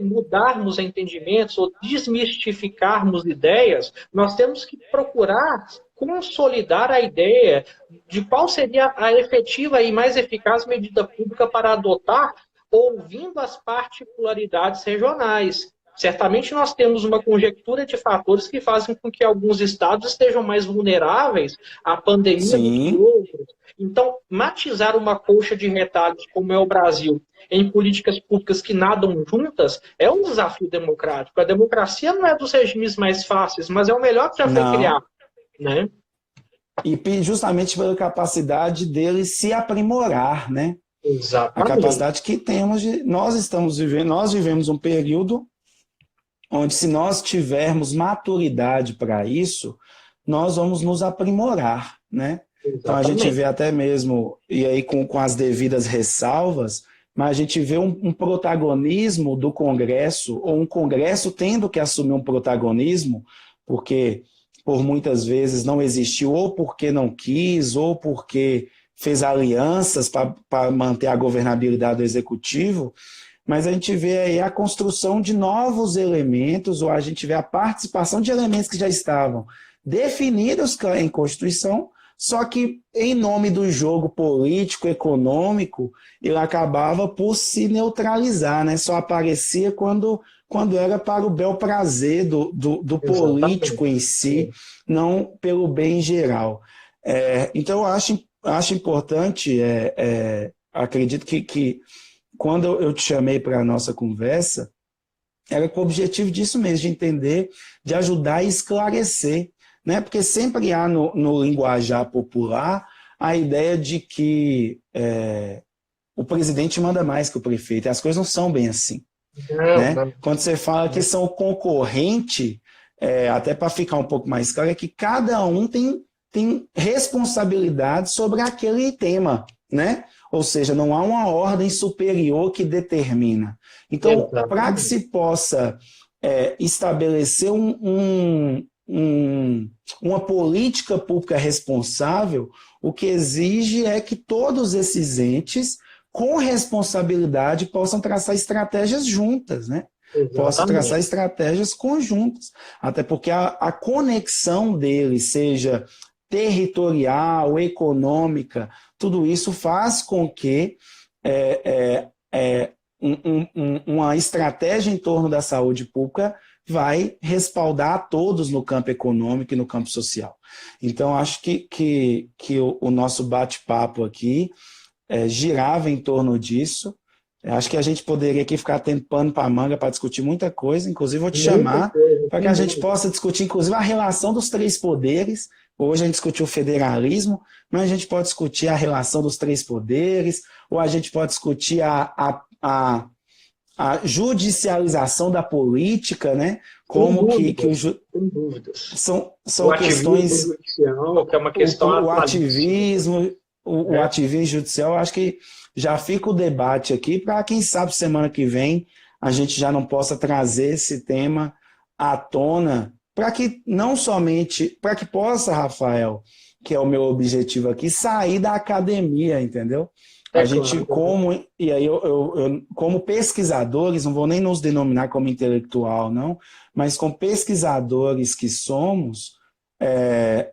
[SPEAKER 2] mudarmos entendimentos ou desmistificarmos ideias, nós temos que procurar consolidar a ideia de qual seria a efetiva e mais eficaz medida pública para adotar, ouvindo as particularidades regionais. Certamente nós temos uma conjectura de fatores que fazem com que alguns estados estejam mais vulneráveis à pandemia do que outros. Então, matizar uma colcha de retalhos, como é o Brasil, em políticas públicas que nadam juntas, é um desafio democrático. A democracia não é dos regimes mais fáceis, mas é o melhor que já foi criado. Né?
[SPEAKER 1] E justamente pela capacidade dele se aprimorar, né?
[SPEAKER 2] Exatamente.
[SPEAKER 1] A capacidade que temos de... Nós vivemos um período onde, se nós tivermos maturidade para isso, nós vamos nos aprimorar, né? Exatamente. Então a gente vê até mesmo, e aí com as devidas ressalvas, mas a gente vê um protagonismo do Congresso, ou um Congresso tendo que assumir um protagonismo, porque por muitas vezes não existiu, ou porque não quis, ou porque fez alianças para manter a governabilidade do executivo, mas a gente vê aí a construção de novos elementos, ou a gente vê a participação de elementos que já estavam definidos em Constituição, só que em nome do jogo político, econômico, ele acabava por se neutralizar, né? Só aparecia quando era para o bel prazer do político em si, não pelo bem geral. Então, eu acho importante, acredito que quando eu te chamei para a nossa conversa, era com o objetivo disso mesmo, de entender, de ajudar a esclarecer, né? Porque sempre há no linguajar popular a ideia de que o presidente manda mais que o prefeito, e as coisas não são bem assim. Né? Quando você fala que são concorrente, até para ficar um pouco mais claro, é que cada um tem responsabilidade sobre aquele tema, né? Ou seja, não há uma ordem superior que determina. Então, para que se possa estabelecer uma política pública responsável, o que exige é que todos esses entes, com responsabilidade, possam traçar estratégias juntas, né? Possam traçar estratégias conjuntas. Até porque a conexão deles, seja territorial, econômica, tudo isso faz com que uma estratégia em torno da saúde pública vai respaldar todos no campo econômico e no campo social. Então, acho que o nosso bate-papo aqui girava em torno disso. Acho que a gente poderia aqui ficar tendo pano para manga para discutir muita coisa, inclusive vou te chamar para que a gente possa discutir, inclusive, a relação dos três poderes. Hoje a gente discutiu o federalismo, mas a gente pode discutir a relação dos três poderes, ou a gente pode discutir a judicialização da política, né? Como
[SPEAKER 2] sem dúvidas.
[SPEAKER 1] São questões...
[SPEAKER 2] Judicial, que é uma questão
[SPEAKER 1] o ativismo judicial, acho que já fica o debate aqui para, quem sabe, semana que vem a gente já não possa trazer esse tema à tona, para que não somente, para que possa, Rafael, que é o meu objetivo aqui, sair da academia, entendeu? A gente, como pesquisadores, não vou nem nos denominar como intelectual, não, mas como pesquisadores que somos,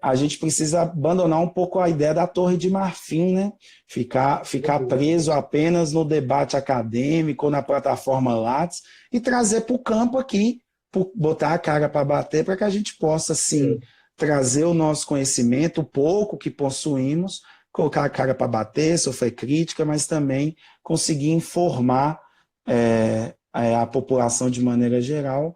[SPEAKER 1] a gente precisa abandonar um pouco a ideia da Torre de Marfim, né? Ficar preso apenas no debate acadêmico ou na plataforma Lattes e trazer para o campo aqui, botar a cara para bater, para que a gente possa, sim, trazer o nosso conhecimento, o pouco que possuímos, colocar a cara para bater, sofrer crítica, mas também conseguir informar a população de maneira geral,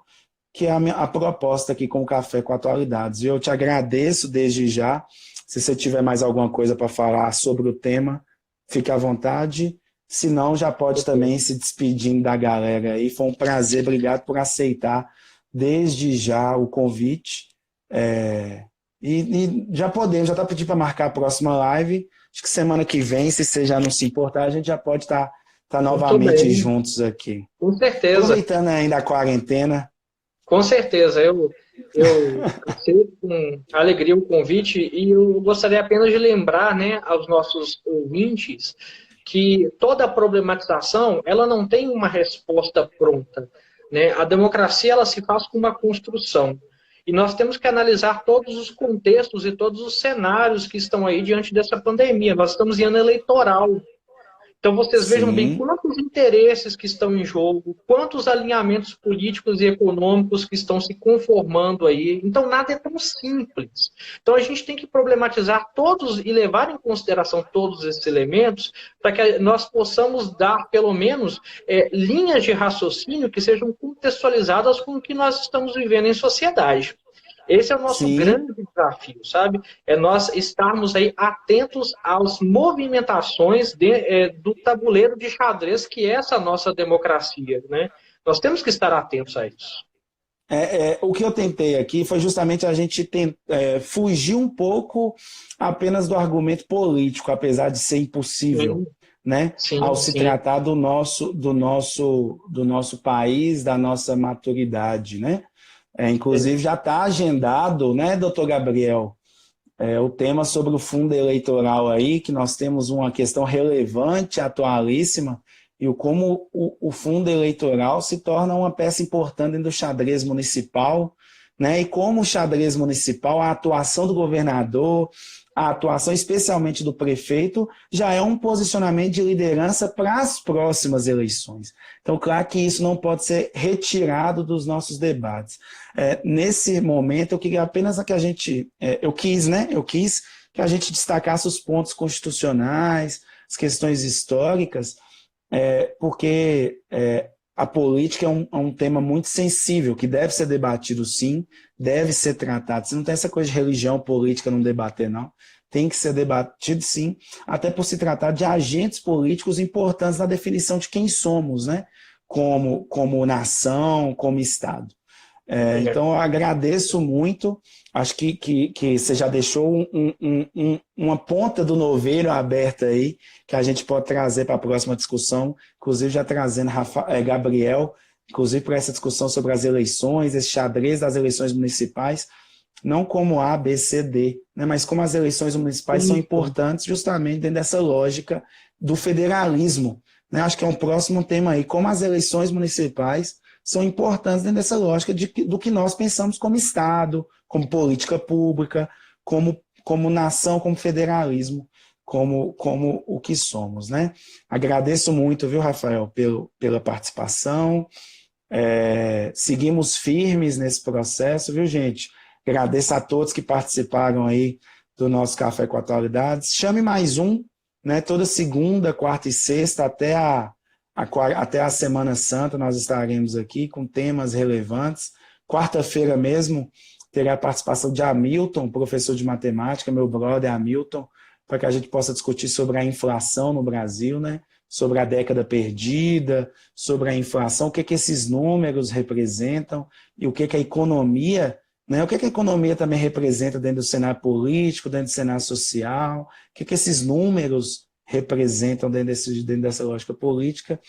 [SPEAKER 1] que é a proposta aqui com o Café com Atualidades. E eu te agradeço desde já. Se você tiver mais alguma coisa para falar sobre o tema, fique à vontade. Se não, já pode também se despedindo da galera aí. Foi um prazer, obrigado por aceitar desde já o convite. E já está pedindo para marcar a próxima live. Acho que semana que vem, se você já não se importar, a gente já pode estar novamente juntos aqui.
[SPEAKER 2] Com certeza.
[SPEAKER 1] Aproveitando ainda a quarentena.
[SPEAKER 2] Com certeza. Eu aceito com alegria o convite e eu gostaria apenas de lembrar, né, aos nossos ouvintes que toda a problematização ela não tem uma resposta pronta, né? A democracia ela se faz com uma construção. E nós temos que analisar todos os contextos e todos os cenários que estão aí diante dessa pandemia. Nós estamos em ano eleitoral. Então, vocês vejam bem quantos interesses que estão em jogo, quantos alinhamentos políticos e econômicos que estão se conformando aí. Então, nada é tão simples. Então, a gente tem que problematizar todos e levar em consideração todos esses elementos para que nós possamos dar, pelo menos, linhas de raciocínio que sejam contextualizadas com o que nós estamos vivendo em sociedade. Esse é o nosso grande desafio, sabe? É nós estarmos aí atentos às movimentações do tabuleiro de xadrez que é essa nossa democracia, né? Nós temos que estar atentos a isso.
[SPEAKER 1] O que eu tentei aqui foi justamente a gente fugir um pouco apenas do argumento político, apesar de ser impossível, né? Ao se tratar do nosso país, da nossa maturidade, né? Inclusive já está agendado, né, doutor Gabriel, o tema sobre o fundo eleitoral aí, que nós temos uma questão relevante, atualíssima, e como o fundo eleitoral se torna uma peça importante dentro do xadrez municipal, né, e como o xadrez municipal, a atuação do governador, a atuação especialmente do prefeito, já é um posicionamento de liderança para as próximas eleições. Então, claro que isso não pode ser retirado dos nossos debates. Nesse momento, eu queria apenas que a gente... Eu quis que a gente destacasse os pontos constitucionais, as questões históricas, porque a política é um tema muito sensível, que deve ser debatido sim, deve ser tratado. Se não tem essa coisa de religião, política, não debater não. Tem que ser debatido sim, até por se tratar de agentes políticos importantes na definição de quem somos, né? Como nação, como Estado. Então, eu agradeço muito. Acho que você já deixou uma ponta do novelo aberta aí, que a gente pode trazer para a próxima discussão, inclusive já trazendo Gabriel, inclusive para essa discussão sobre as eleições, esse xadrez das eleições municipais, não como A, B, C, D, né, mas como as eleições municipais são importantes justamente dentro dessa lógica do federalismo. Né? Acho que é um próximo tema aí, como as eleições municipais são importantes dentro dessa lógica do que nós pensamos como Estado, como política pública, como nação, como federalismo, como o que somos, né? Agradeço muito, viu, Rafael, pela participação. Seguimos firmes nesse processo, viu, gente? Agradeço a todos que participaram aí do nosso Café com Atualidades. Chame mais um, né? Toda segunda, quarta e sexta, até a Semana Santa, nós estaremos aqui com temas relevantes. Quarta-feira mesmo, terá a participação de Hamilton, professor de matemática, meu brother Hamilton, para que a gente possa discutir sobre a inflação no Brasil, né? Sobre a década perdida, sobre a inflação, o que esses números representam e o que a economia, né? O que a economia também representa dentro do cenário político, dentro do cenário social, o que esses números representam dentro dessa lógica política.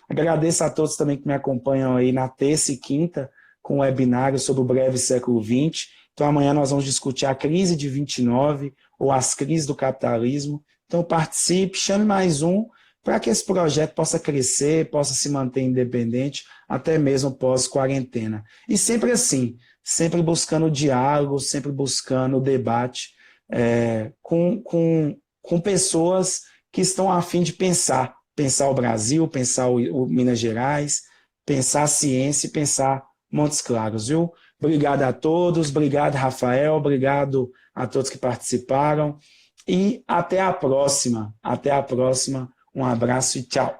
[SPEAKER 1] Agradeço a todos também que me acompanham aí na terça e quinta com o webinário sobre o breve século XX. Então amanhã nós vamos discutir a crise de 29 ou as crises do capitalismo. Então participe, chame mais um, para que esse projeto possa crescer, possa se manter independente, até mesmo pós-quarentena. E sempre assim, sempre buscando diálogo, sempre buscando debate com pessoas que estão a fim de pensar o Brasil, pensar o Minas Gerais, pensar a ciência e pensar Montes Claros, viu? Obrigado a todos, obrigado, Rafael, obrigado a todos que participaram e até a próxima. Até a próxima. Um abraço e tchau.